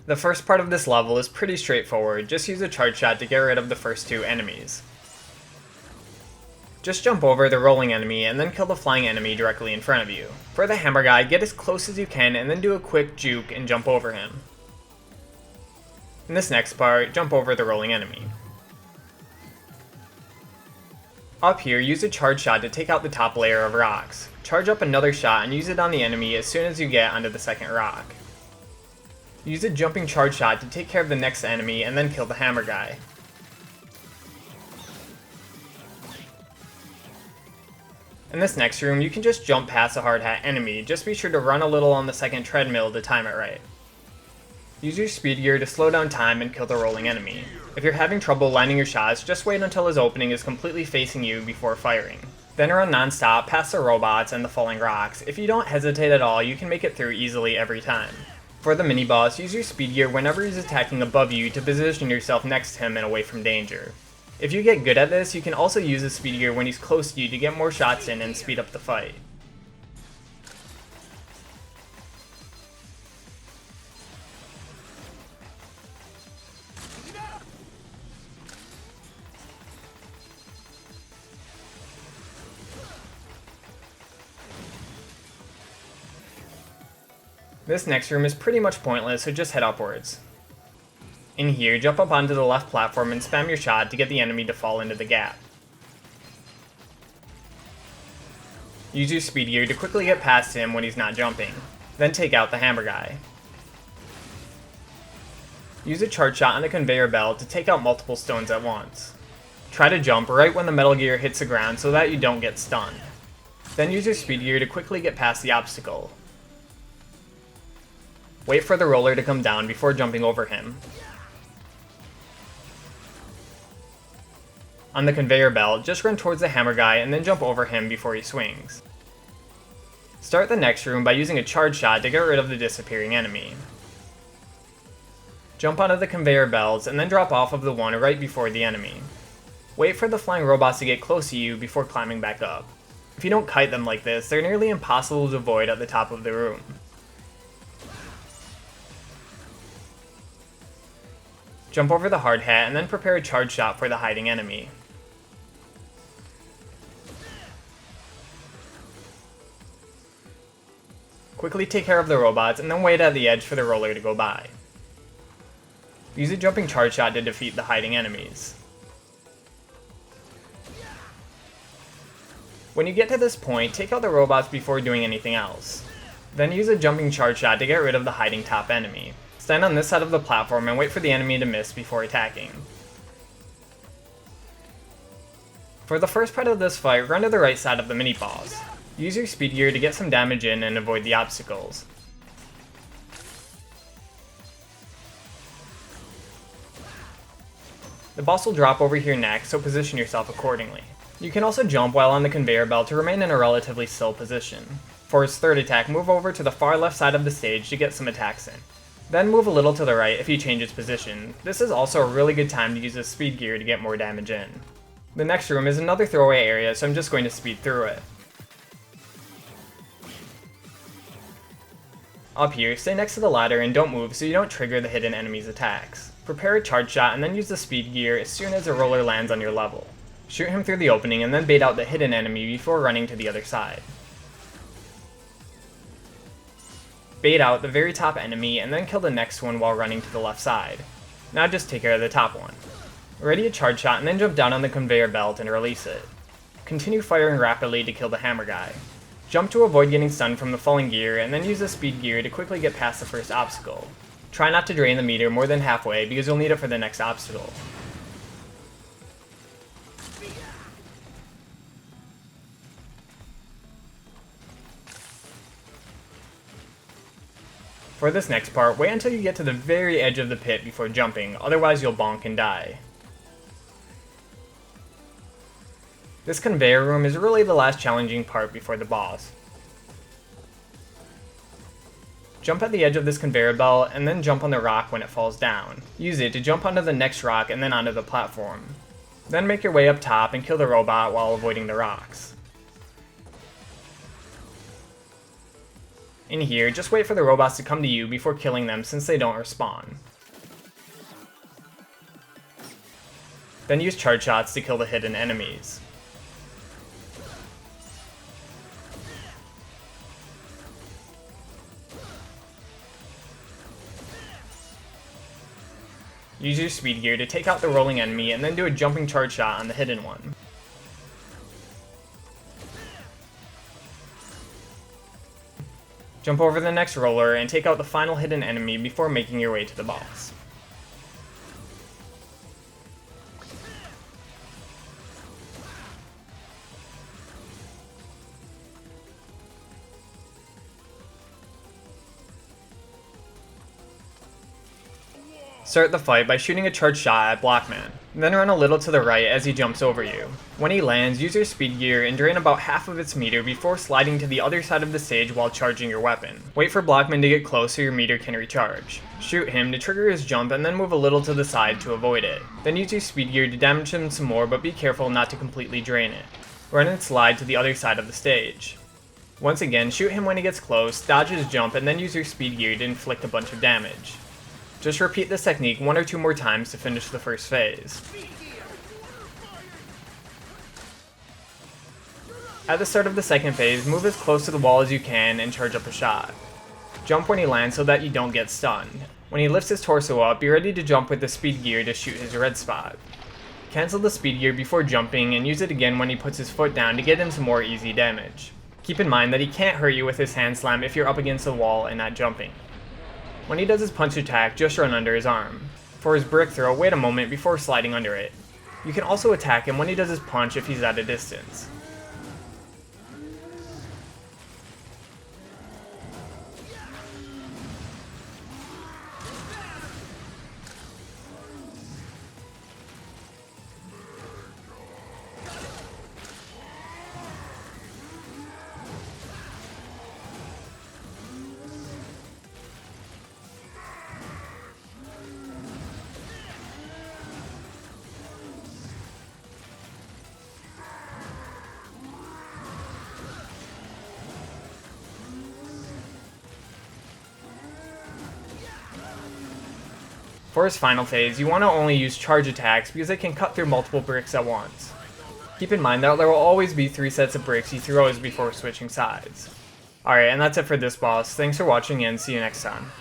The first part of this level is pretty straightforward, just use a charge shot to get rid of the first two enemies. Just jump over the rolling enemy and then kill the flying enemy directly in front of you. For the hammer guy, get as close as you can and then do a quick juke and jump over him. In this next part, jump over the rolling enemy. Up here, use a charge shot to take out the top layer of rocks. Charge up another shot and use it on the enemy as soon as you get onto the second rock. Use a jumping charge shot to take care of the next enemy and then kill the hammer guy. In this next room, you can just jump past a hard hat enemy, just be sure to run a little on the second treadmill to time it right. Use your speed gear to slow down time and kill the rolling enemy. If you're having trouble landing your shots, just wait until his opening is completely facing you before firing. Then run non-stop past the robots and the falling rocks. If you don't hesitate at all, you can make it through easily every time. For the mini-boss, use your speed gear whenever he's attacking above you to position yourself next to him and away from danger. If you get good at this, you can also use the speed gear when he's close to you to get more shots in and speed up the fight. This next room is pretty much pointless, so just head upwards. In here, jump up onto the left platform and spam your shot to get the enemy to fall into the gap. Use your speed gear to quickly get past him when he's not jumping. Then take out the hammer guy. Use a charge shot on the conveyor belt to take out multiple stones at once. Try to jump right when the metal gear hits the ground so that you don't get stunned. Then use your speed gear to quickly get past the obstacle. Wait for the roller to come down before jumping over him. On the conveyor belt, just run towards the hammer guy and then jump over him before he swings. Start the next room by using a charge shot to get rid of the disappearing enemy. Jump onto the conveyor belts and then drop off of the one right before the enemy. Wait for the flying robots to get close to you before climbing back up. If you don't kite them like this, they're nearly impossible to avoid at the top of the room. Jump over the hard hat and then prepare a charge shot for the hiding enemy. Quickly take care of the robots and then wait at the edge for the roller to go by. Use a jumping charge shot to defeat the hiding enemies. When you get to this point, take out the robots before doing anything else. Then use a jumping charge shot to get rid of the hiding top enemy. Stand on this side of the platform and wait for the enemy to miss before attacking. For the first part of this fight, run to the right side of the mini-boss. Use your speed gear to get some damage in and avoid the obstacles. The boss will drop over here next, so position yourself accordingly. You can also jump while on the conveyor belt to remain in a relatively still position. For his third attack, move over to the far left side of the stage to get some attacks in. Then move a little to the right if he changes position. This is also a really good time to use his speed gear to get more damage in. The next room is another throwaway area, so I'm just going to speed through it. Up here, stay next to the ladder and don't move so you don't trigger the hidden enemy's attacks. Prepare a charge shot and then use the speed gear as soon as a roller lands on your level. Shoot him through the opening and then bait out the hidden enemy before running to the other side. Bait out the very top enemy and then kill the next one while running to the left side. Now just take care of the top one. Ready a charge shot and then jump down on the conveyor belt and release it. Continue firing rapidly to kill the hammer guy. Jump to avoid getting stunned from the falling gear and then use the speed gear to quickly get past the first obstacle. Try not to drain the meter more than halfway because you'll need it for the next obstacle. For this next part, wait until you get to the very edge of the pit before jumping, otherwise you'll bonk and die. This conveyor room is really the last challenging part before the boss. Jump at the edge of this conveyor belt and then jump on the rock when it falls down. Use it to jump onto the next rock and then onto the platform. Then make your way up top and kill the robot while avoiding the rocks. In here, just wait for the robots to come to you before killing them since they don't respawn. Then use charge shots to kill the hidden enemies. Use your speed gear to take out the rolling enemy and then do a jumping charge shot on the hidden one. Jump over the next roller and take out the final hidden enemy before making your way to the boss. Start the fight by shooting a charge shot at Blockman, then run a little to the right as he jumps over you. When he lands, use your speed gear and drain about half of its meter before sliding to the other side of the stage while charging your weapon. Wait for Blockman to get close so your meter can recharge. Shoot him to trigger his jump and then move a little to the side to avoid it. Then use your speed gear to damage him some more, but be careful not to completely drain it. Run and slide to the other side of the stage. Once again, shoot him when he gets close, dodge his jump, and then use your speed gear to inflict a bunch of damage. Just repeat this technique 1 or 2 more times to finish the first phase. At the start of the second phase, move as close to the wall as you can and charge up a shot. Jump when he lands so that you don't get stunned. When he lifts his torso up, be ready to jump with the speed gear to shoot his red spot. Cancel the speed gear before jumping and use it again when he puts his foot down to get in some more easy damage. Keep in mind that he can't hurt you with his hand slam if you're up against the wall and not jumping. When he does his punch attack, just run under his arm. For his brick throw, wait a moment before sliding under it. You can also attack him when he does his punch if he's at a distance. For his final phase, you want to only use charge attacks because they can cut through multiple bricks at once. Keep in mind that there will always be 3 sets of bricks he throws before switching sides. Alright, and that's it for this boss. Thanks for watching and see you next time.